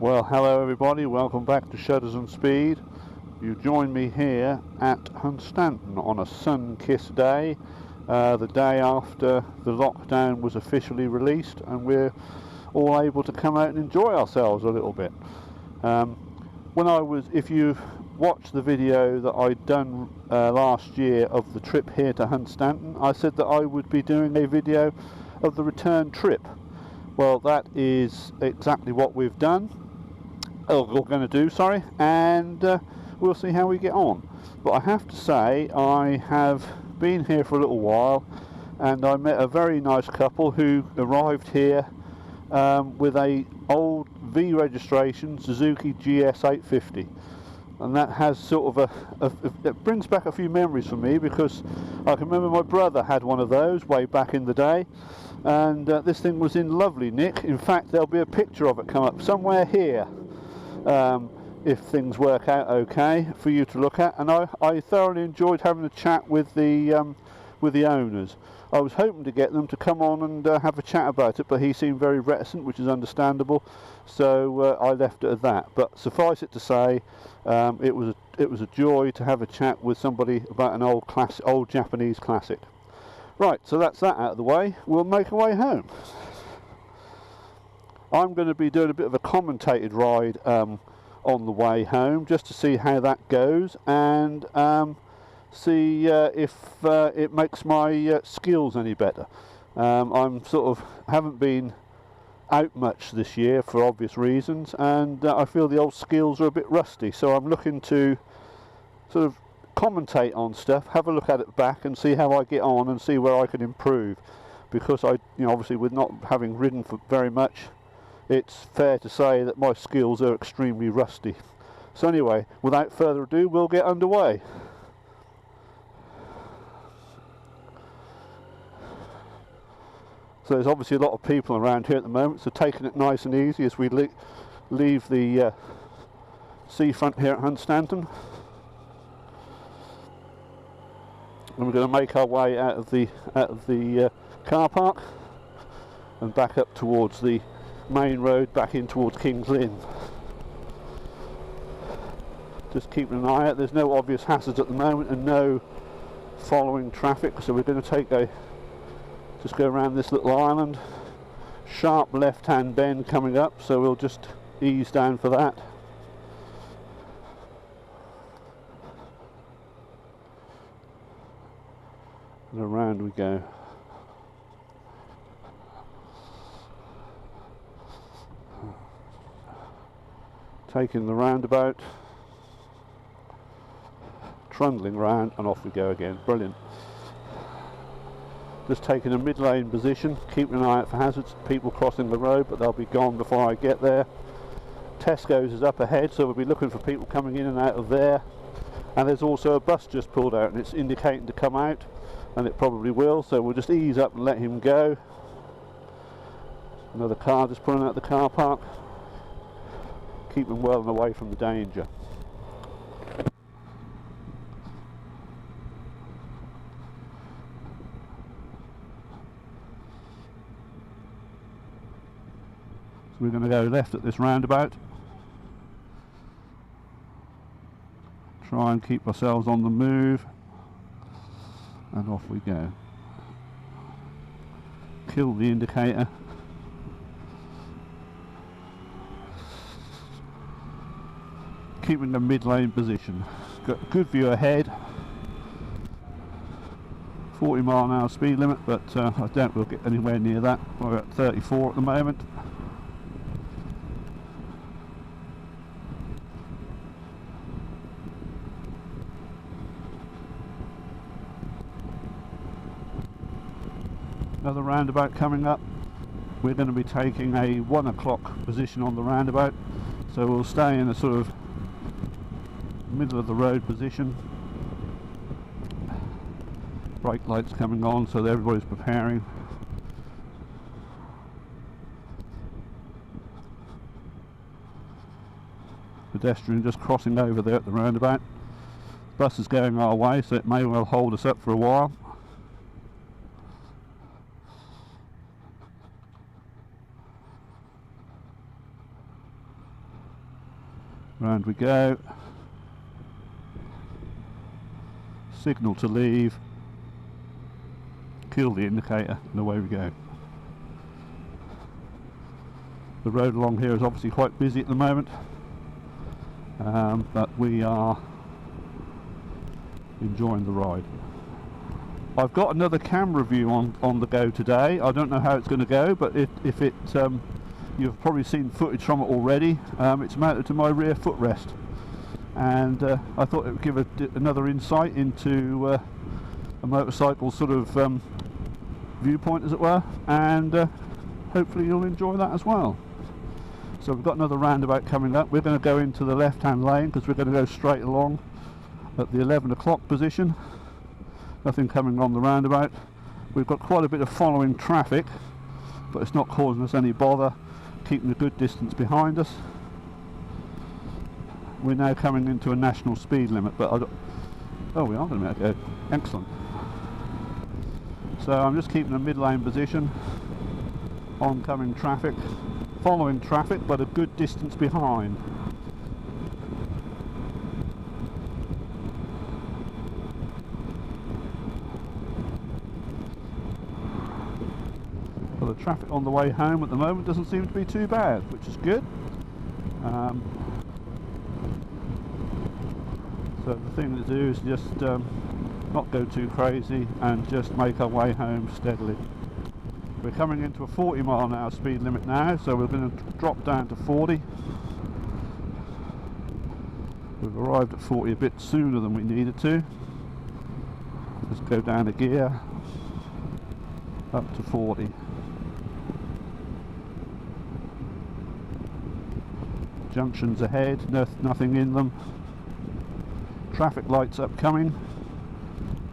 Well, hello everybody, welcome back to Shutters and Speed. You join me here at Hunstanton on a sun-kissed day, the day after the lockdown was officially released, and we're all able to come out and enjoy ourselves a little bit. If you've watched the video that I'd done last year of the trip here to Hunstanton, I said that I would be doing a video of the return trip. Well, that is exactly what we've done. We're going to do, sorry, and we'll see how we get on. But I have to say, I have been here for a little while, and I met a very nice couple who arrived here with a old V registration Suzuki GS 850, and that has sort of it brings back a few memories for me, because I can remember my brother had one of those way back in the day, and this thing was in lovely nick. In fact, there'll be a picture of it come up somewhere here, if things work out okay for you to look at. And I thoroughly enjoyed having a chat with the owners. I was hoping to get them to come on and have a chat about it, but he seemed very reticent, which is understandable, so I left it at that. But suffice it to say, it was a joy to have a chat with somebody about an old Japanese classic. Right, so that's that out of the way. We'll make our way home. I'm going to be doing a bit of a commentated ride on the way home, just to see how that goes, and see if it makes my skills any better. I'm sort of haven't been out much this year for obvious reasons, and I feel the old skills are a bit rusty, so I'm looking to sort of commentate on stuff, have a look at it back and see how I get on and see where I can improve, because obviously with not having ridden for very much, it's fair to say that my skills are extremely rusty. So anyway, without further ado, we'll get underway. So there's obviously a lot of people around here at the moment, so taking it nice and easy as we leave the seafront here at Hunstanton. And we're going to make our way out of the car park and back up towards the main road, back in towards King's Lynn. Just keeping an eye out. There's no obvious hazards at the moment and no following traffic, so we're going to just go around this little island. Sharp left-hand bend coming up, so we'll just ease down for that. And around we go. Taking the roundabout, trundling round, and off we go again. Brilliant. Just taking a mid-lane position, keeping an eye out for hazards, people crossing the road, but they'll be gone before I get there. Tesco's is up ahead, so we'll be looking for people coming in and out of there. And there's also a bus just pulled out, and it's indicating to come out, and it probably will, so we'll just ease up and let him go. Another car just pulling out the car park. Keep them well and away from the danger. So we're going to go left at this roundabout. Try and keep ourselves on the move. And off we go. Kill the indicator. Keeping the mid-lane position. Got a good view ahead. 40-mile-an-hour speed limit, but I doubt we'll get anywhere near that. We're at 34 at the moment. Another roundabout coming up. We're going to be taking a 1 o'clock position on the roundabout, so we'll stay in a sort of middle of the road position. Brake lights coming on, so that everybody's preparing. Pedestrian just crossing over there at the roundabout. Bus is going our way, so it may well hold us up for a while. Round we go. Signal to leave. Kill the indicator and away we go. The road along here is obviously quite busy at the moment, but we are enjoying the ride. I've got another camera view on the go today. I don't know how it's going to go, but if it you've probably seen footage from it already. It's mounted to my rear footrest, and I thought it would give another insight into a motorcycle sort of viewpoint, as it were, and hopefully you'll enjoy that as well. So we've got another roundabout coming up. We're going to go into the left hand lane because we're going to go straight along at the 11 o'clock position. Nothing coming on the roundabout. We've got quite a bit of following traffic, but it's not causing us any bother, keeping a good distance behind us. We're now coming into a national speed limit, but oh, we are going to make it go. Excellent. So I'm just keeping a mid-lane position, oncoming traffic, following traffic, but a good distance behind. Well, the traffic on the way home at the moment doesn't seem to be too bad, which is good. So the thing to do is just not go too crazy and just make our way home steadily. We're coming into a 40 mile an hour speed limit now, so we're going to drop down to 40. We've arrived at 40 a bit sooner than we needed to. Just go down a gear, up to 40. Junctions ahead, nothing in them. Traffic lights upcoming.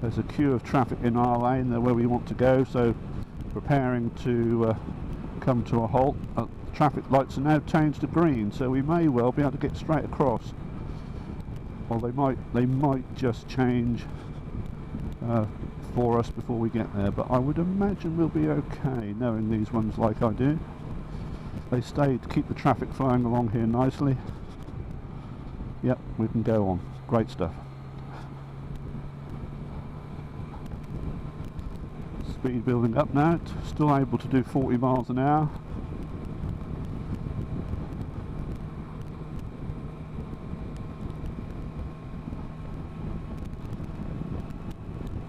There's a queue of traffic in our lane, they're where we want to go, so preparing to come to a halt. Traffic lights are now changed to green, so we may well be able to get straight across. Well, they might just change for us before we get there, but I would imagine we'll be okay, knowing these ones like I do. They stay to keep the traffic flowing along here nicely. Yep, we can go on. Great stuff. Speed building up now, still able to do 40 miles an hour.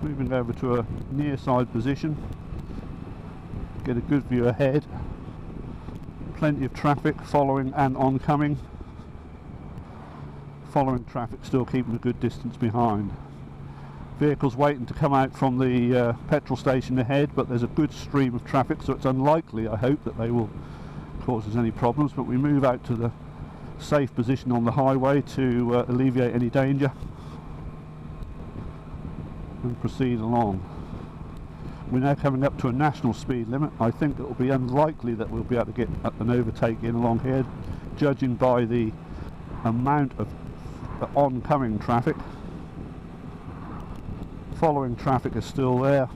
Moving over to a near side position, get a good view ahead. Plenty of traffic following and oncoming. Following traffic still keeping a good distance behind. Vehicles waiting to come out from the petrol station ahead, but there's a good stream of traffic, so it's unlikely, I hope, that they will cause us any problems, but we move out to the safe position on the highway to alleviate any danger and proceed along. We're now coming up to a national speed limit. I think it will be unlikely that we'll be able to get an overtake in along here, judging by the amount of oncoming traffic. Following traffic is still there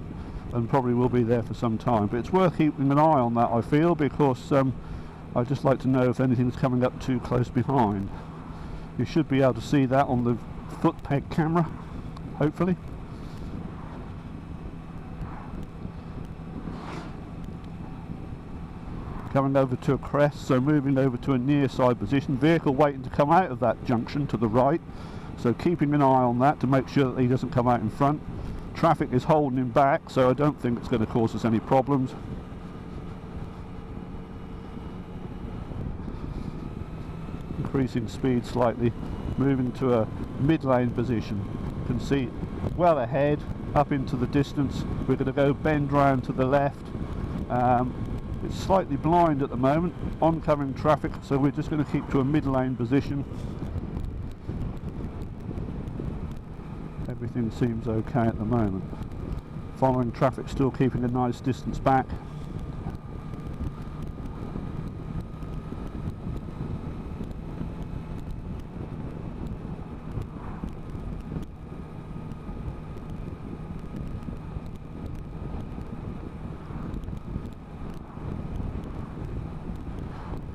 and probably will be there for some time, but it's worth keeping an eye on that, I feel, because I'd just like to know if anything's coming up too close behind. You should be able to see that on the foot peg camera, hopefully. Coming over to a crest, so moving over to a near side position. Vehicle waiting to come out of that junction to the right, so keeping an eye on that to make sure that he doesn't come out in front. Traffic is holding him back, so I don't think it's going to cause us any problems. Increasing speed slightly, moving to a mid-lane position. You can see well ahead, up into the distance. We're going to go bend round to the left. It's slightly blind at the moment, oncoming traffic, so we're just going to keep to a mid-lane position. Everything seems okay at the moment. Following traffic still keeping a nice distance back.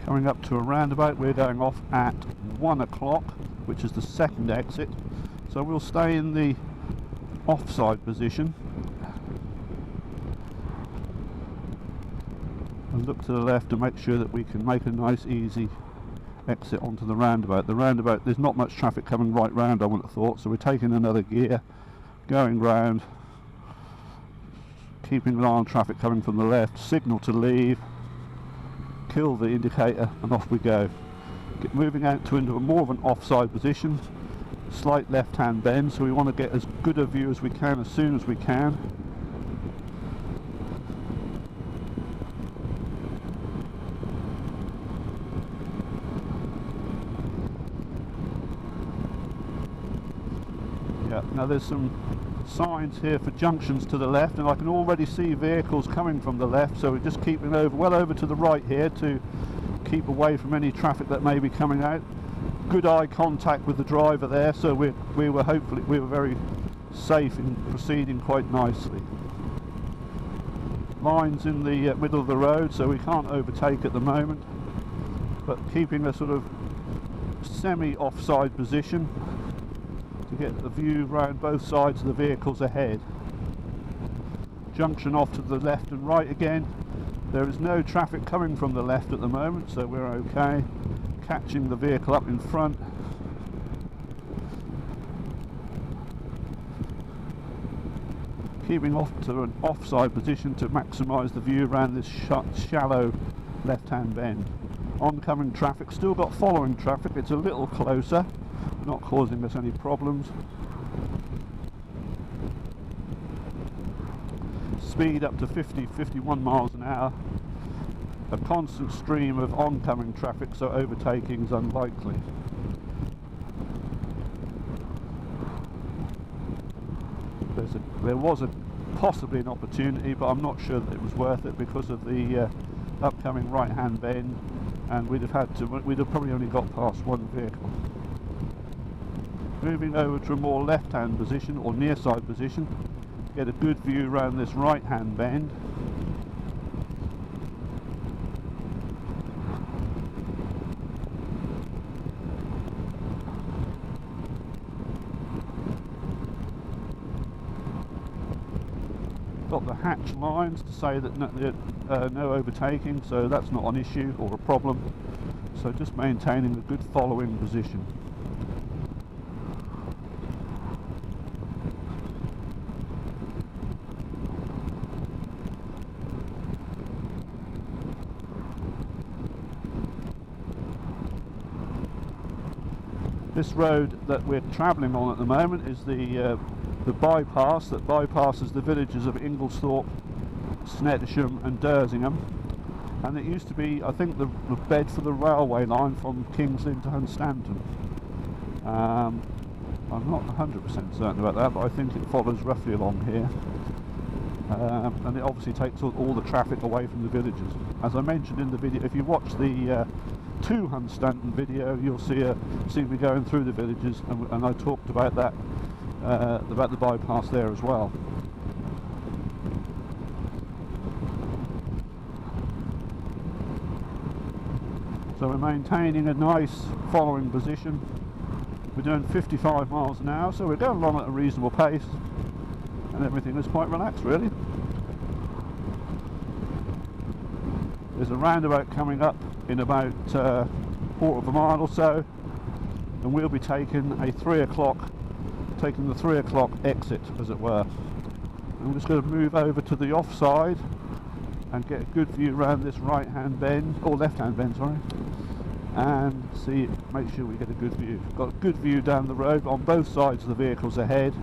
Coming up to a roundabout, we're going off at 1 o'clock, which is the second exit. So we'll stay in the offside position and look to the left to make sure that we can make a nice easy exit onto the roundabout. The roundabout, there's not much traffic coming right round, I would have thought, so we're taking another gear, going round, keeping an eye on traffic coming from the left, signal to leave, kill the indicator, and off we go. Moving out into a more of an offside position, slight left hand bend, so we want to get as good a view as we can as soon as we can. Now there's some signs here for junctions to the left, and I can already see vehicles coming from the left, so we're just keeping well over to the right here to keep away from any traffic that may be coming out. Good eye contact with the driver there, so we were very safe in proceeding quite nicely. Lines in the middle of the road, so we can't overtake at the moment, but keeping a sort of semi-offside position to get a view round both sides of the vehicles ahead. Junction off to the left and right again. There is no traffic coming from the left at the moment, so we're okay. Catching the vehicle up in front. Keeping off to an offside position to maximise the view around this shallow left-hand bend. Oncoming traffic, still got following traffic, it's a little closer, not causing us any problems. Speed up to 50-51 miles an hour. A constant stream of oncoming traffic, so overtaking is unlikely. There was possibly an opportunity, but I'm not sure that it was worth it because of the upcoming right-hand bend, and we'd have probably only got past one vehicle. Moving over to a more left-hand position or near-side position, get a good view around this right-hand bend. Got the hatch lines to say that no overtaking, so that's not an issue or a problem. So just maintaining a good following position. This road that we're travelling on at the moment is the bypass that bypasses the villages of Inglesthorpe, Snettisham and Dersingham, and it used to be, I think, the bed for the railway line from King's Lynn to Hunstanton. I'm not 100% certain about that, but I think it follows roughly along here. And it obviously takes all the traffic away from the villages. As I mentioned in the video, if you watch the to Hunstanton video, you'll see me going through the villages, and I talked about that, about the bypass there as well. So we're maintaining a nice following position. We're doing 55 miles an hour, so we're going along at a reasonable pace, and everything is quite relaxed really. There's a roundabout coming up in about a quarter of a mile or so, and we'll be taking the 3 o'clock exit, as it were. I'm just going to move over to the offside and get a good view around this right-hand bend, or left-hand bend, sorry, and make sure we get a good view. Got a good view down the road on both sides of the vehicles ahead.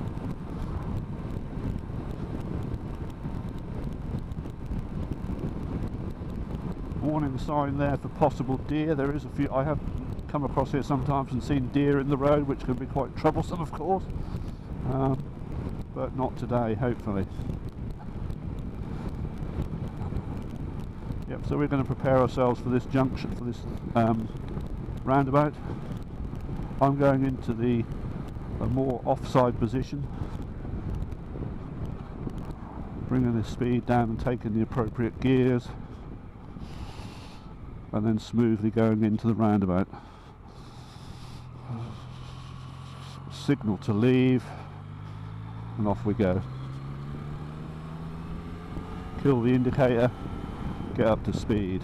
Warning sign there for possible deer. There is a few. I have come across here sometimes and seen deer in the road, which can be quite troublesome, of course, but not today, hopefully. Yep, so we're going to prepare ourselves for this junction, for this roundabout. I'm going into a more offside position, bringing the speed down and taking the appropriate gears, and then smoothly going into the roundabout. signal to leave, and off we go. Kill the indicator, get up to speed.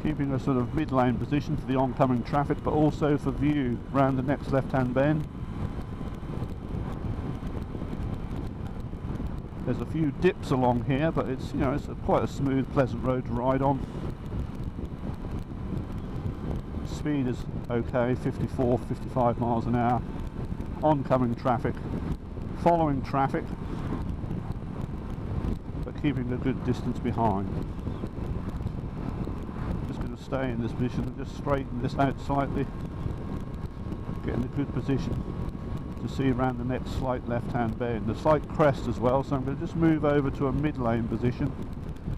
Keeping a sort of mid-lane position for the oncoming traffic, but also for view round the next left-hand bend. There's a few dips along here, but it's, you know, it's quite a smooth, pleasant road to ride on. Speed is okay, 54, 55 miles an hour. Oncoming traffic, following traffic, but keeping a good distance behind. Stay in this position and just straighten this out slightly, get in a good position to see around the next slight left-hand bend. A slight crest as well, so I'm going to just move over to a mid-lane position.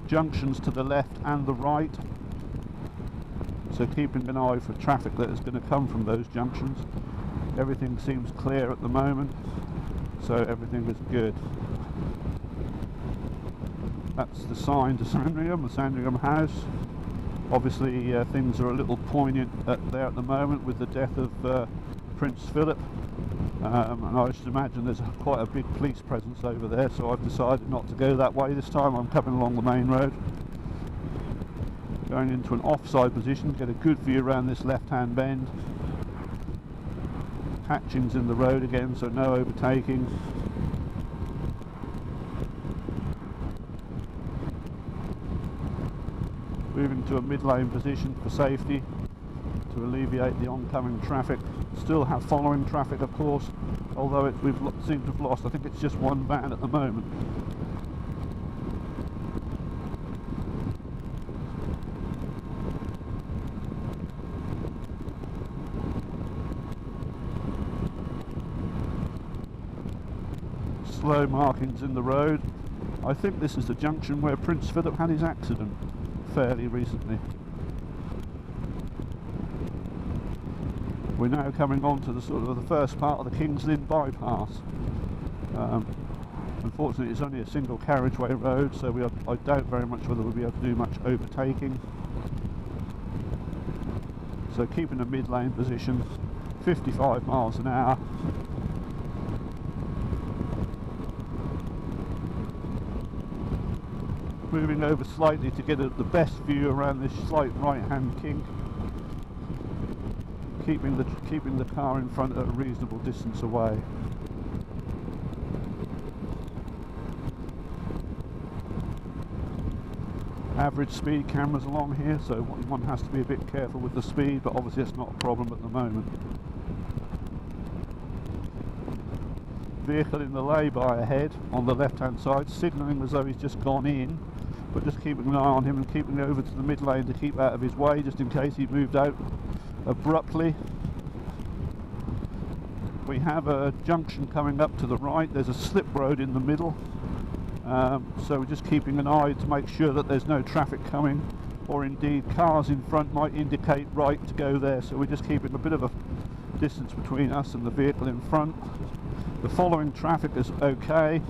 Junctions to the left and the right, so keeping an eye for traffic that is going to come from those junctions. Everything seems clear at the moment, so everything is good. That's the sign to Sandringham, the Sandringham House. Obviously things are a little poignant there at the moment with the death of Prince Philip, and I should imagine there's quite a big police presence over there, so I've decided not to go that way this time. I'm coming along the main road, going into an offside position, get a good view around this left-hand bend. Hatchings in the road again, so no overtaking. Moving to a mid-lane position for safety to alleviate the oncoming traffic. Still have following traffic, of course, although we've seemed to have lost, I think it's just one van at the moment. Slow markings in the road. I think this is the junction where Prince Philip had his accident fairly recently. We're now coming on to the sort of the first part of the King's Lynn bypass. Unfortunately it's only a single carriageway road, so I doubt very much whether we'll be able to do much overtaking. So keeping a mid-lane position, 55 miles an hour. Moving over slightly to get the best view around this slight right-hand kink. Keeping the car in front at a reasonable distance away. Average speed cameras along here, so one has to be a bit careful with the speed, but obviously it's not a problem at the moment. Vehicle in the lay-by ahead on the left-hand side, signalling as though he's just gone in, but just keeping an eye on him and keeping over to the mid-lane to keep out of his way, just in case he moved out abruptly. We have a junction coming up to the right. There's a slip road in the middle, so we're just keeping an eye to make sure that there's no traffic coming, or indeed cars in front might indicate right to go there, so we're just keeping a bit of a distance between us and the vehicle in front. The following traffic is okay,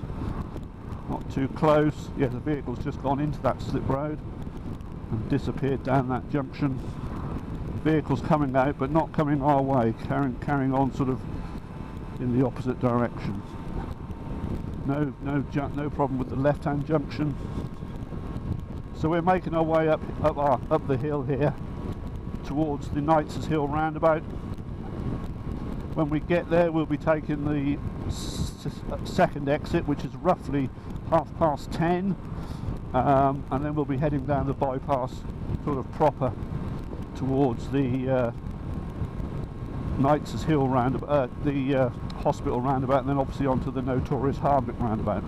not too close. Yeah, the vehicle's just gone into that slip road and disappeared down that junction. Vehicles coming out, but not coming our way, carrying on sort of in the opposite direction. No problem with the left-hand junction. So we're making our way up the hill here towards the Knights' Hill roundabout. When we get there, we'll be taking the second exit, which is roughly 10:30, and then we'll be heading down the bypass sort of proper towards the Knights' Hill roundabout, the hospital roundabout, and then obviously onto the notorious Hardwick roundabout.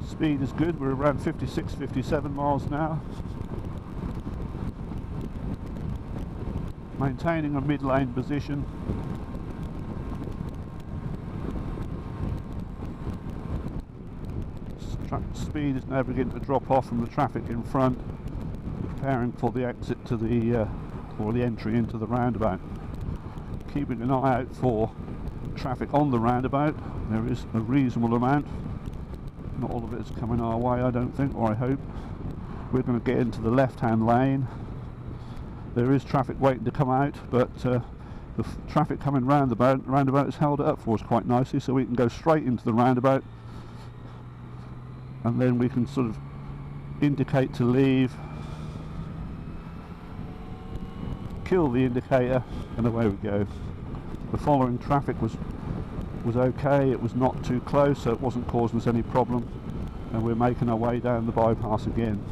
Speed is good, we're around 56, 57 miles an hour. Maintaining a mid-lane position. Speed is now beginning to drop off from the traffic in front, preparing for the exit to the or the entry into the roundabout. Keeping an eye out for traffic on the roundabout. There is a reasonable amount. Not all of it is coming our way, I don't think, or I hope. We're going to get into the left-hand lane. There is traffic waiting to come out, but the traffic coming round the roundabout has held it up for us quite nicely, so we can go straight into the roundabout, and then we can sort of indicate to leave, kill the indicator, and away we go. The following traffic was okay, it was not too close, so it wasn't causing us any problem, and we're making our way down the bypass again.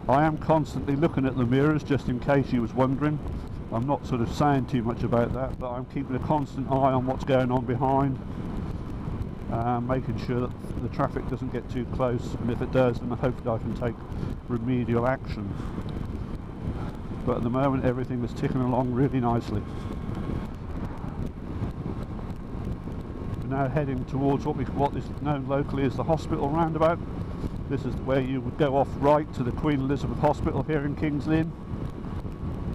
I am constantly looking at the mirrors, just in case you was wondering. I'm not sort of saying too much about that, but I'm keeping a constant eye on what's going on behind, making sure that the traffic doesn't get too close, and if it does, then hopefully I can take remedial action. But at the moment everything is ticking along really nicely. We're now heading towards what is known locally as the hospital roundabout. This is where you would go off right to the Queen Elizabeth Hospital here in King's Lynn.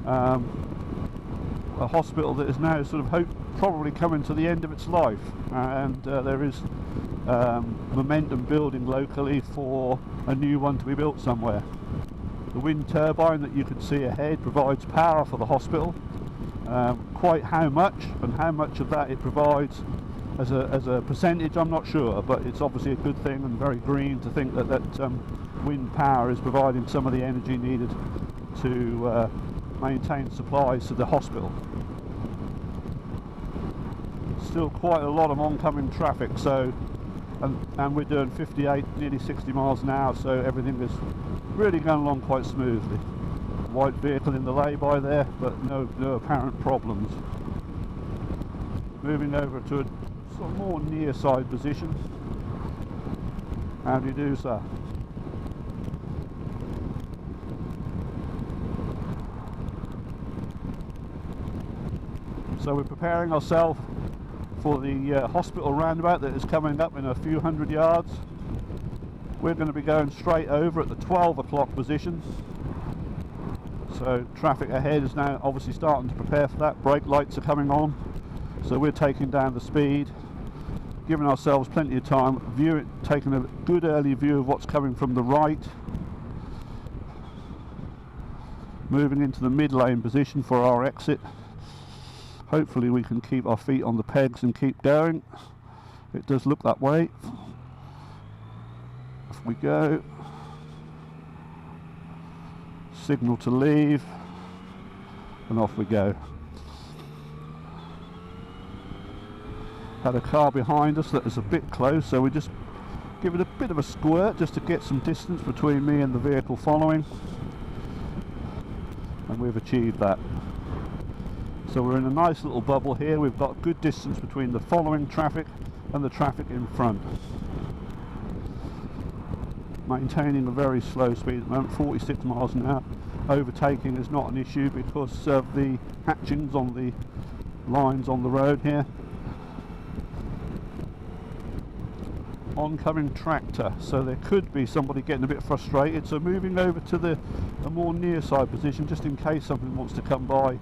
A hospital that is now sort of probably coming to the end of its life, and there is momentum building locally for a new one to be built somewhere. The wind turbine that you can see ahead provides power for the hospital. Quite how much, and how much of that it provides as a percentage, I'm not sure, but it's obviously a good thing and very green to think that wind power is providing some of the energy needed to maintain supplies to the hospital. Still quite a lot of oncoming traffic, so and we're doing 58, nearly 60 miles an hour, so everything is really going along quite smoothly. White vehicle in the lay-by there, but no apparent problems. Moving over to a sort of more near side position. How do you do, sir? So we're preparing ourselves for the hospital roundabout that is coming up in a few hundred yards. We're going to be going straight over at the 12 o'clock position. So traffic ahead is now obviously starting to prepare for that. Brake lights are coming on, so we're taking down the speed, giving ourselves plenty of time, taking a good early view of what's coming from the right. Moving into the mid lane position for our exit. Hopefully we can keep our feet on the pegs and keep going. It does look that way. Off we go. Signal to leave, and off we go. Had a car behind us that is a bit close, so we just give it a bit of a squirt just to get some distance between me and the vehicle following, and we've achieved that. So we're in a nice little bubble here. We've got good distance between the following traffic and the traffic in front. Maintaining a very slow speed at the moment, 46 miles an hour. Overtaking is not an issue because of the hatchings on the lines on the road here. Oncoming tractor, so there could be somebody getting a bit frustrated, so moving over to a more near side position just in case something wants to come by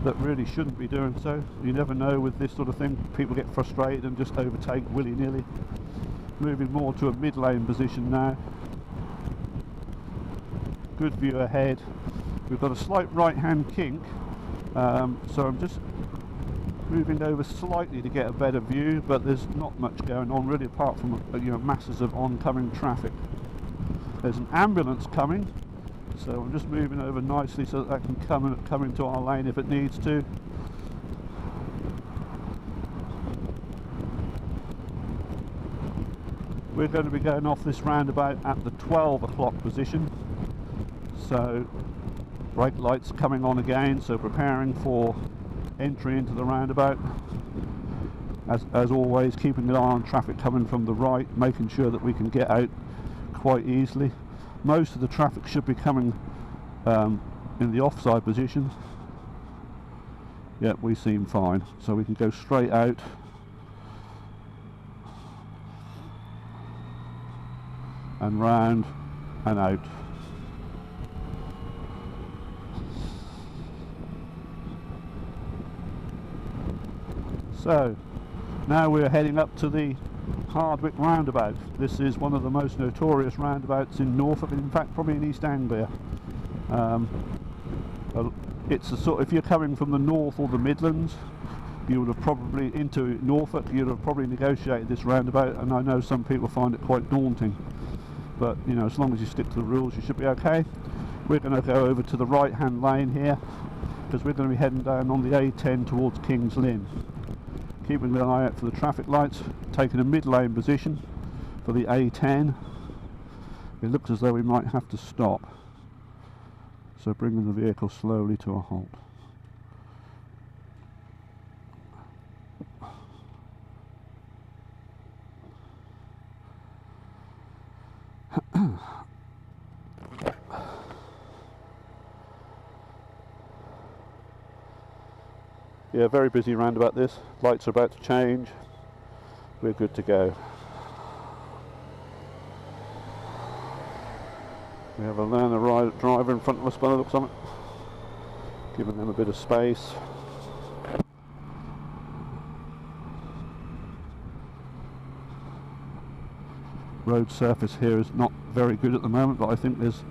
that really shouldn't be doing so. You never know with this sort of thing, people get frustrated and just overtake willy-nilly. Moving more to a mid lane position now. Good view ahead. We've got a slight right hand kink, so I'm just moving over slightly to get a better view, but there's not much going on really apart from masses of oncoming traffic. There's an ambulance coming, so I'm just moving over nicely so that can come into our lane if it needs to. We're going to be going off this roundabout at the 12 o'clock position, so brake lights coming on again, so preparing for entry into the roundabout. As always, keeping an eye on traffic coming from the right, making sure that we can get out quite easily. Most of the traffic should be coming in the offside position. Yep, we seem fine, so we can go straight out. And round and out. So now we're heading up to the Hardwick roundabout. This is one of the most notorious roundabouts in Norfolk, in fact probably in East Anglia. It's a sort, if you're coming from the north or the Midlands, you would have probably, into Norfolk, you'd have probably negotiated this roundabout, and I know some people find it quite daunting, but you know, as long as you stick to the rules you should be okay. We're going to go over to the right hand lane here, because we're going to be heading down on the A10 towards King's Lynn. Keeping an eye out for the traffic lights, taking a mid lane position for the A10. It looks as though we might have to stop, so bringing the vehicle slowly to a halt. Yeah, very busy roundabout this. Lights are about to change. We're good to go. We have a learner driver in front of us by the looks of it. Giving them a bit of space. Road surface here is not very good at the moment, but I think there's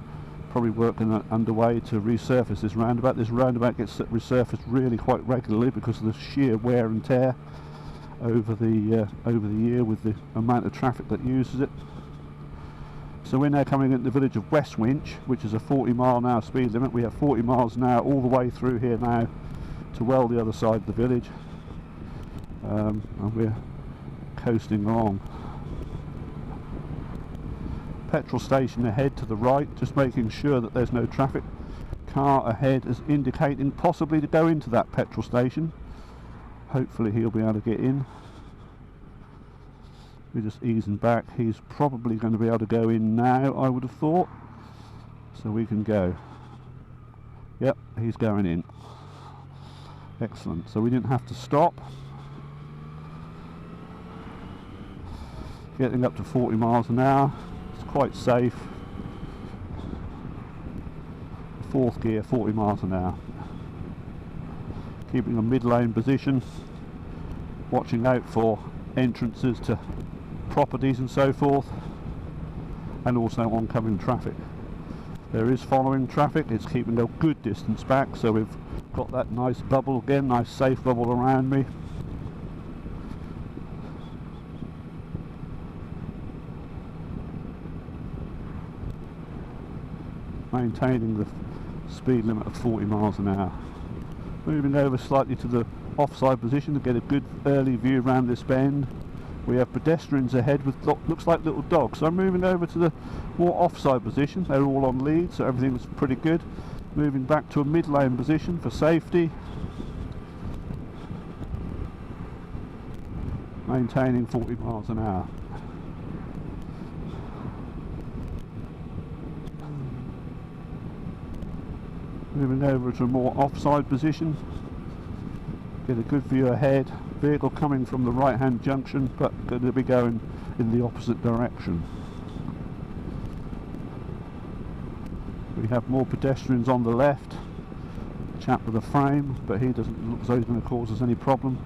probably work underway to resurface this roundabout. This roundabout gets resurfaced really quite regularly because of the sheer wear and tear over the year with the amount of traffic that uses it. So we're now coming into the village of West Winch, which is a 40-mile-an-hour speed limit. We have 40 miles an hour all the way through here now to well the other side of the village, and we're coasting along. Petrol station ahead to the right, just making sure that there's no traffic. Car ahead is indicating possibly to go into that petrol station. Hopefully he'll be able to get in. We're just easing back. He's probably going to be able to go in now, I would have thought, so we can go. Yep, he's going in. Excellent. So we didn't have to stop. Getting up to 40 miles an hour. Quite safe. Fourth gear, 40 miles an hour. Keeping a mid lane position, watching out for entrances to properties and so forth, and also oncoming traffic. There is following traffic. It's keeping a good distance back, so we've got that nice bubble again, nice safe bubble around me. Maintaining the speed limit of 40 miles an hour. Moving over slightly to the offside position to get a good early view around this bend. We have pedestrians ahead with looks like little dogs. So I'm moving over to the more offside position. They're all on lead, so everything's pretty good. Moving back to a mid lane position for safety. Maintaining 40 miles an hour. Moving over to a more offside position, get a good view ahead. Vehicle coming from the right hand junction, but going to be going in the opposite direction. We have more pedestrians on the left. Chap with a frame, but he doesn't look as though he's going to cause us any problem.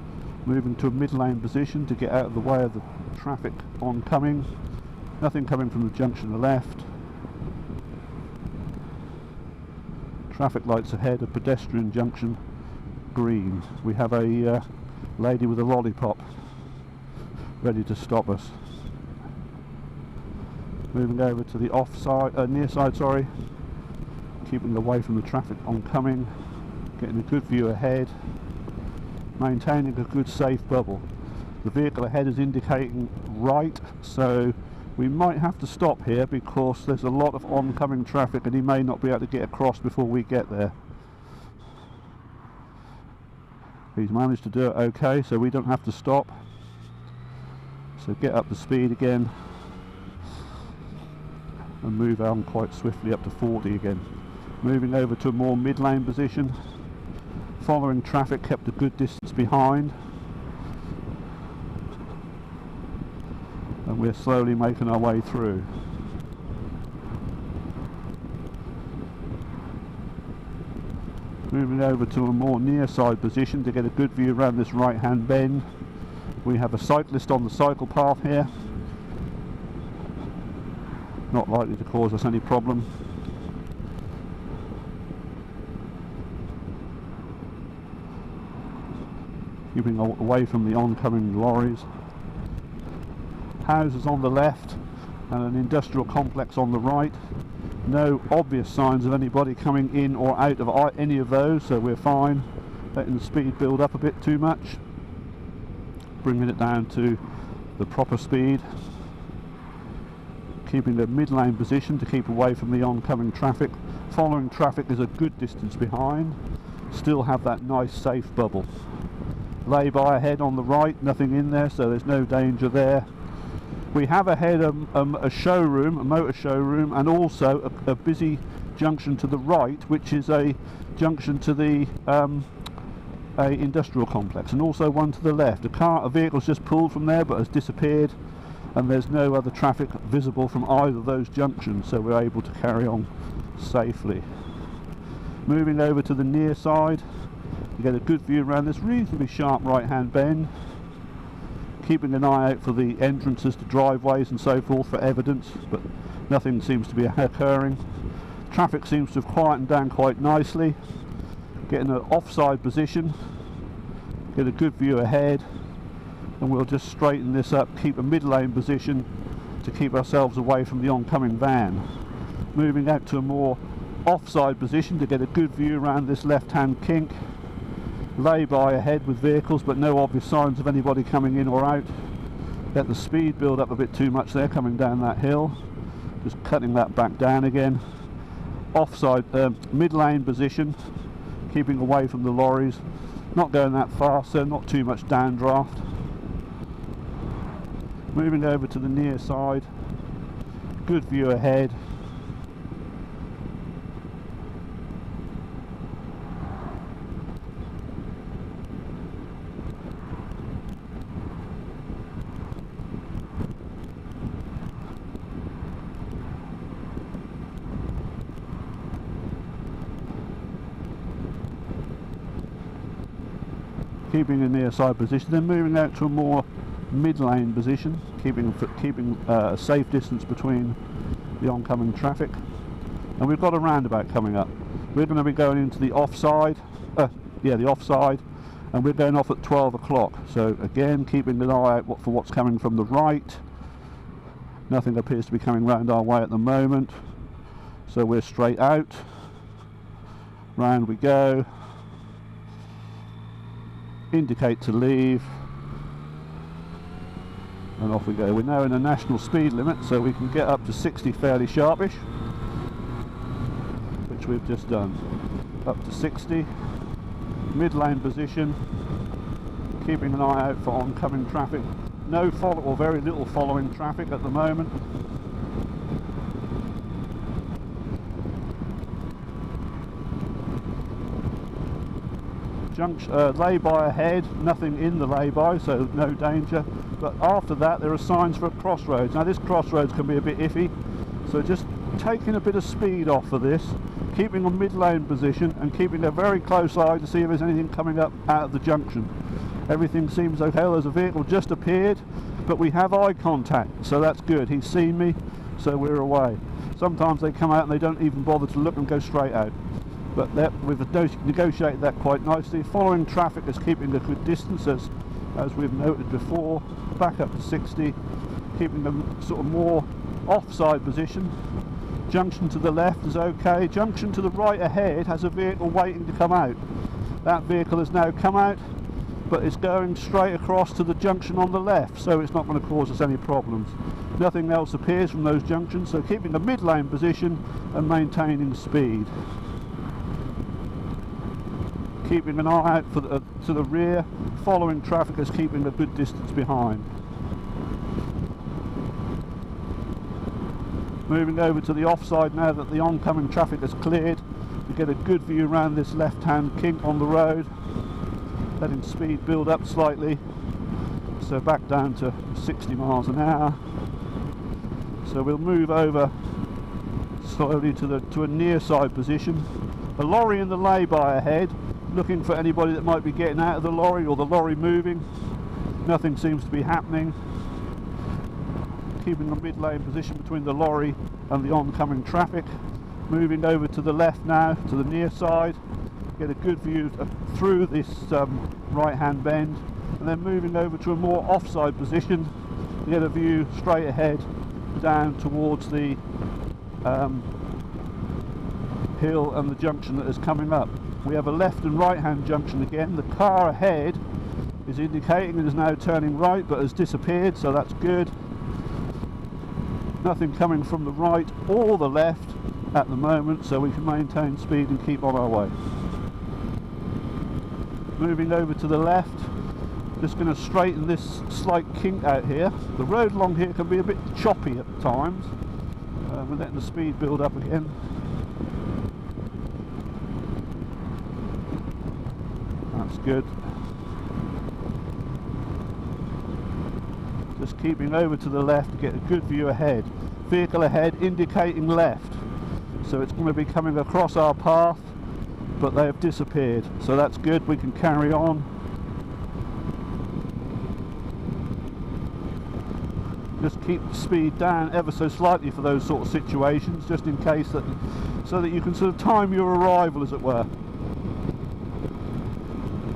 Moving to a mid lane position to get out of the way of the traffic oncoming. Nothing coming from the junction to the left. Traffic lights ahead, a pedestrian junction, green. We have a lady with a lollipop ready to stop us. Moving over to the offside, near side, sorry. Keeping away from the traffic oncoming, getting a good view ahead, maintaining a good safe bubble. The vehicle ahead is indicating right, so we might have to stop here because there's a lot of oncoming traffic and he may not be able to get across before we get there. He's managed to do it okay, so we don't have to stop. So get up to speed again and move on quite swiftly up to 40 again. Moving over to a more mid lane position. Following traffic, kept a good distance behind. And we're slowly making our way through. Moving over to a more near side position to get a good view around this right hand bend. We have a cyclist on the cycle path here. Not likely to cause us any problem. Keeping away from the oncoming lorries. Houses on the left and an industrial complex on the right. No obvious signs of anybody coming in or out of any of those, so we're fine. Letting the speed build up a bit too much. Bringing it down to the proper speed. Keeping the mid lane position to keep away from the oncoming traffic. Following traffic is a good distance behind. Still have that nice safe bubble. Lay-by ahead on the right, nothing in there, so there's no danger there. We have ahead a showroom, a motor showroom, and also a busy junction to the right, which is a junction to the industrial complex, and also one to the left. A vehicle's just pulled from there but has disappeared, and there's no other traffic visible from either of those junctions, so we're able to carry on safely. Moving over to the near side, you get a good view around this reasonably sharp right hand bend. Keeping an eye out for the entrances to driveways and so forth for evidence, but nothing seems to be occurring. Traffic seems to have quietened down quite nicely. Getting an offside position, get a good view ahead, and we'll just straighten this up, keep a mid lane position to keep ourselves away from the oncoming van. Moving out to a more offside position to get a good view around this left hand kink. Lay-by ahead with vehicles, but no obvious signs of anybody coming in or out. Let the speed build up a bit too much there coming down that hill. Just cutting that back down again. Offside, mid lane position, keeping away from the lorries. Not going that fast, so not too much downdraft. Moving over to the near side. Good view ahead. Keeping a near side position, then moving out to a more mid lane position, keeping a safe distance between the oncoming traffic. And we've got a roundabout coming up. We're going to be going into the offside, the offside, and we're going off at 12 o'clock. So again, keeping an eye out for what's coming from the right. Nothing appears to be coming round our way at the moment, so we're straight out. Round we go. Indicate to leave, and off we go. We're now in a national speed limit, so we can get up to 60 fairly sharpish, which we've just done. Up to 60, mid lane position, keeping an eye out for oncoming traffic. No follow, or very little following traffic at the moment. Lay-by ahead, nothing in the lay-by, so no danger. But after that there are signs for a crossroads. Now this crossroads can be a bit iffy, so just taking a bit of speed off for this, keeping a mid-lane position and keeping a very close eye to see if there's anything coming up out of the junction. Everything seems okay. There's a vehicle just appeared, but we have eye contact, so that's good. He's seen me, so we're away. Sometimes they come out and they don't even bother to look and go straight out. But we've negotiated that quite nicely. Following traffic is keeping a good distance, as we've noted before. Back up to 60, keeping them sort of more offside position. Junction to the left is okay. Junction to the right ahead has a vehicle waiting to come out. That vehicle has now come out, but it's going straight across to the junction on the left, so it's not going to cause us any problems. Nothing else appears from those junctions, so keeping a mid-lane position and maintaining speed. Keeping an eye out for to the rear. Following traffic is keeping a good distance behind. Moving over to the offside now that the oncoming traffic is cleared. We get a good view around this left-hand kink on the road. Letting speed build up slightly. So back down to 60 miles an hour. So we'll move over slowly to a near side position. A lorry in the lay-by ahead, looking for anybody that might be getting out of the lorry or the lorry moving. Nothing seems to be happening. Keeping the mid-lane position between the lorry and the oncoming traffic. Moving over to the left now, to the near side. Get a good view through this right-hand bend, and then moving over to a more offside position to get a view straight ahead down towards the hill and the junction that is coming up. We have a left and right hand junction again. The car ahead is indicating it is now turning right but has disappeared, so that's good. Nothing coming from the right or the left at the moment, so we can maintain speed and keep on our way. Moving over to the left, just going to straighten this slight kink out here. The road along here can be a bit choppy at times. We're letting the speed build up again. That's good. Just keeping over to the left to get a good view ahead. Vehicle ahead indicating left, so it's going to be coming across our path, but they have disappeared, so that's good. We can carry on. Just keep the speed down ever so slightly for those sort of situations, just in case, that so that you can sort of time your arrival, as it were.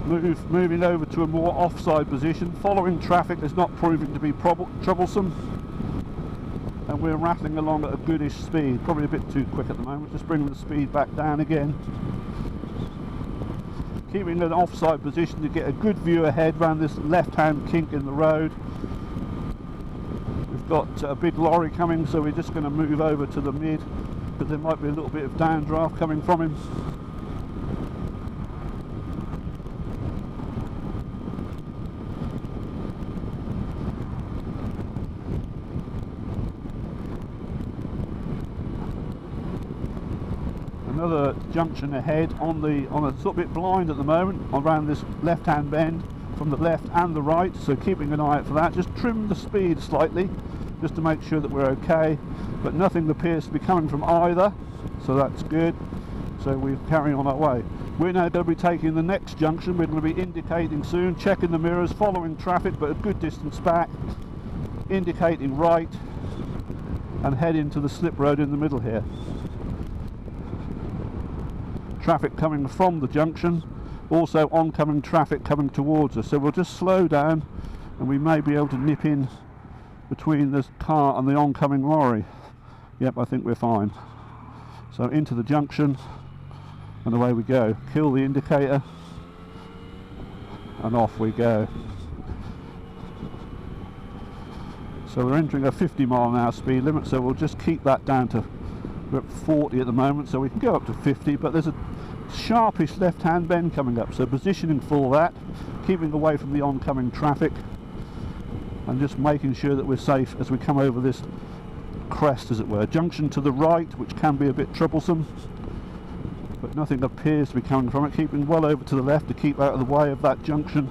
Moving over to a more offside position. Following traffic is not proving to be troublesome, and we're rattling along at a goodish speed. Probably a bit too quick at the moment. Just bringing the speed back down again. Keeping an offside position to get a good view ahead around this left-hand kink in the road. We've got a big lorry coming, so we're just going to move over to the mid, because there might be a little bit of downdraft coming from him. Another junction ahead on a sort of bit blind at the moment around this left hand bend from the left and the right, so keeping an eye out for that. Just trim the speed slightly just to make sure that we're okay, but nothing appears to be coming from either, so that's good. So we're carrying on our way. We're now going to be taking the next junction. We're going to be indicating soon, checking the mirrors, following traffic but a good distance back, indicating right, and head into the slip road in the middle here. Traffic coming from the junction, also oncoming traffic coming towards us, so we'll just slow down and we may be able to nip in between this car and the oncoming lorry. Yep, I think we're fine. So into the junction and away we go. Kill the indicator and off we go. So we're entering a 50-mile-an-hour speed limit, so we'll just keep that down to, we're at 40 at the moment, so we can go up to 50, but there's a sharpish left-hand bend coming up, so positioning for that, keeping away from the oncoming traffic, and just making sure that we're safe as we come over this crest, as it were. Junction to the right, which can be a bit troublesome, but nothing appears to be coming from it. Keeping well over to the left to keep out of the way of that junction,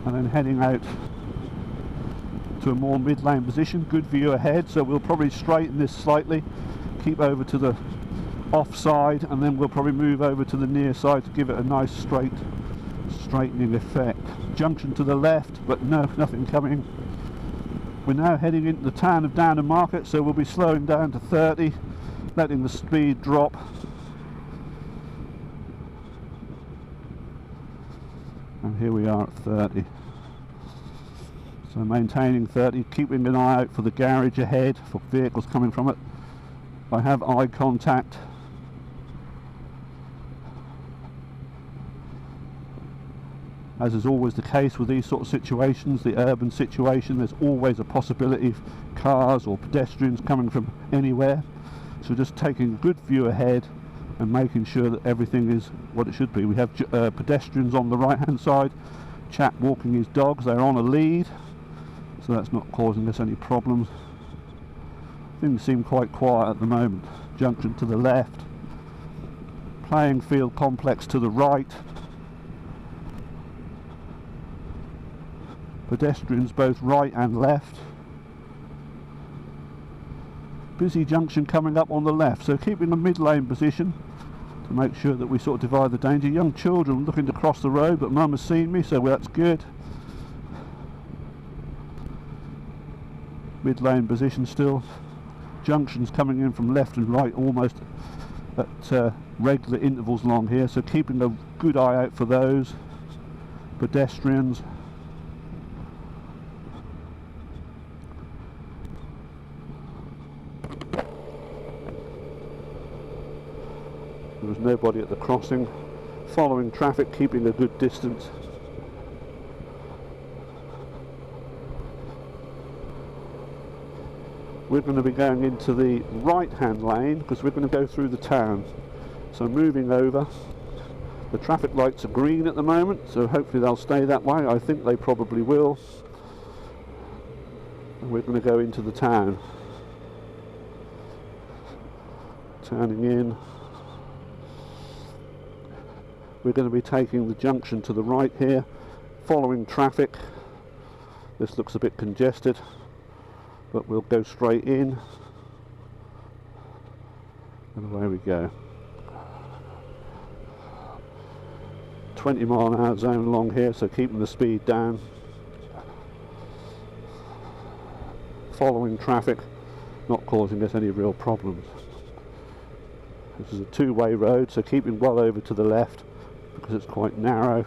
and then heading out to a more mid-lane position. Good view ahead, so we'll probably straighten this slightly, keep over to the offside, and then we'll probably move over to the near side to give it a nice straightening effect. Junction to the left, but no, nothing coming. We're now heading into the town of Downham Market, so we'll be slowing down to 30, letting the speed drop. And here we are at 30. So maintaining 30, keeping an eye out for the garage ahead, for vehicles coming from it. I have eye contact. As is always the case with these sort of situations, the urban situation, there's always a possibility of cars or pedestrians coming from anywhere. So just taking a good view ahead and making sure that everything is what it should be. We have pedestrians on the right hand side, chap walking his dogs, they're on a lead, so that's not causing us any problems. Things seem quite quiet at the moment. Junction to the left, playing field complex to the right, pedestrians both right and left. busy junction coming up on the left, so keeping a mid-lane position to make sure that we sort of divide the danger. Young children looking to cross the road, but mum has seen me, so that's good. Mid-lane position still. Junctions coming in from left and right almost at regular intervals along here, so keeping a good eye out for those. Pedestrians. There was nobody at the crossing. Following traffic, keeping a good distance. We're going to be going into the right hand lane because we're going to go through the town. So moving over. The traffic lights are green at the moment, so hopefully they'll stay that way. I think they probably will. And we're going to go into the town. Turning in. We're going to be taking the junction to the right here, following traffic. This looks a bit congested, but we'll go straight in. And away we go. 20-mile-an-hour zone along here, so keeping the speed down. Following traffic, not causing us any real problems. This is a two-way road, so keeping well over to the left because it's quite narrow.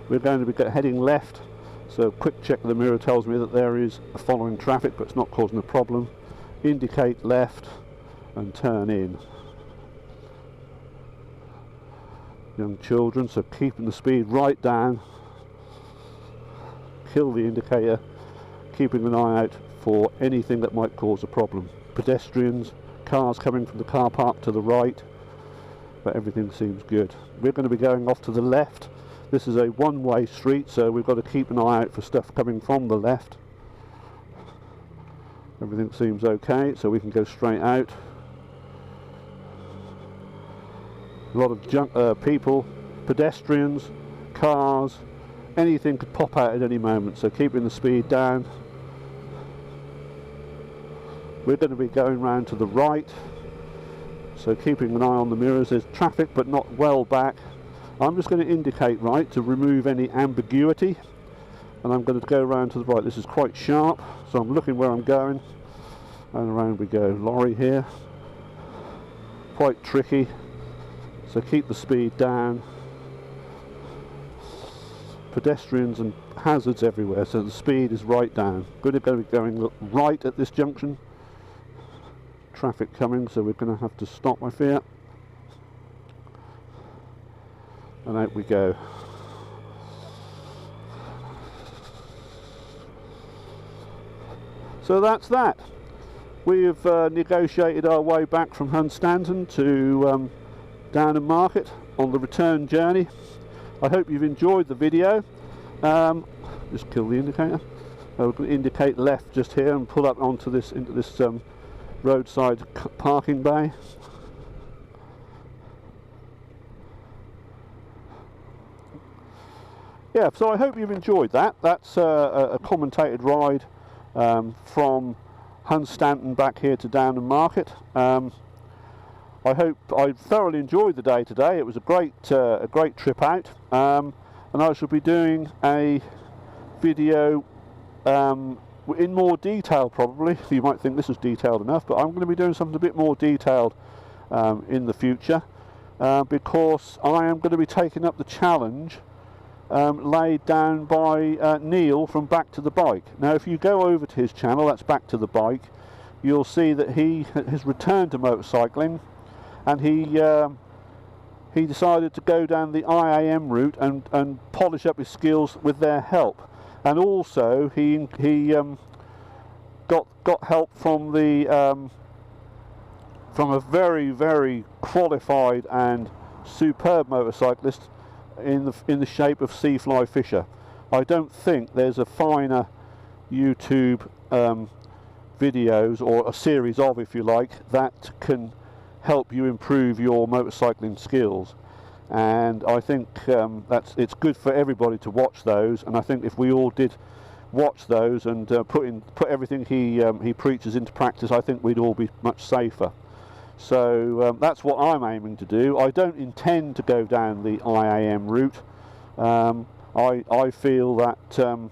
We're going to be heading left, so quick check of the mirror tells me that there is a following traffic, but it's not causing a problem. Indicate left and turn in. Young children, so keeping the speed right down. Kill the indicator, keeping an eye out for anything that might cause a problem. Pedestrians, cars coming from the car park to the right, but everything seems good. We're going to be going off to the left. This is a one-way street, so we've got to keep an eye out for stuff coming from the left. Everything seems okay, so we can go straight out. A lot of people, pedestrians, cars, anything could pop out at any moment, so keeping the speed down. We're going to be going round to the right, so keeping an eye on the mirrors. There's traffic but not well back. I'm just going to indicate right to remove any ambiguity, and I'm going to go around to the right. This is quite sharp, so I'm looking where I'm going, and around we go. Lorry here, quite tricky. So keep the speed down. Pedestrians and hazards everywhere, so the speed is right down. We're going to be going right at this junction. Traffic coming, so we're going to have to stop, I fear. And out we go. So that's that. We've negotiated our way back from Hunstanton to Downham Market on the return journey. I hope you've enjoyed the video. Just kill the indicator. We're going to indicate left just here and pull up onto this into this roadside parking bay. Yeah, so I hope you've enjoyed that. That's a commentated ride from Hunstanton back here to Downham Market. I hope I thoroughly enjoyed the day today. It was a great trip out, and I shall be doing a video in more detail probably. You might think this was detailed enough, but I'm going to be doing something a bit more detailed in the future because I am going to be taking up the challenge laid down by Neil from Back to the Bike. Now if you go over to his channel, that's Back to the Bike, you'll see that he has returned to motorcycling, and he decided to go down the IAM route and polish up his skills with their help. And also he got help from the from a very qualified and superb motorcyclist in the shape of Seaflyfisher. I don't think there's a finer YouTube videos, or a series of, if you like, that can help you improve your motorcycling skills. And I think it's good for everybody to watch those, and I think if we all did watch those and put everything he preaches into practice, I think we'd all be much safer. So that's what I'm aiming to do. I don't intend to go down the IAM route. I feel that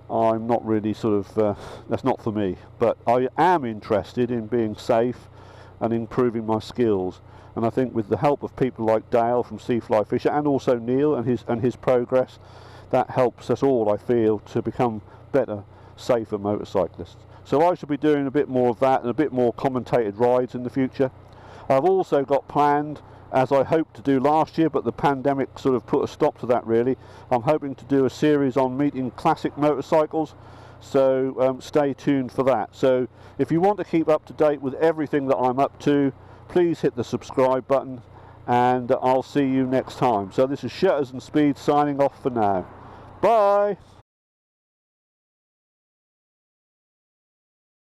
I'm not really that's not for me, but I am interested in being safe and improving my skills, and I think with the help of people like Dale from Seaflyfisher and also Neil and his progress, that helps us all, I feel, to become better, safer motorcyclists. So I shall be doing a bit more of that and a bit more commentated rides in the future. I've also got planned, as I hoped to do last year, but the pandemic sort of put a stop to that really. I'm hoping to do a series on meeting classic motorcycles, so stay tuned for that. So if you want to keep up to date with everything that I'm up to, please hit the subscribe button, and I'll see you next time. So this is Shutters and Speed signing off for now. Bye!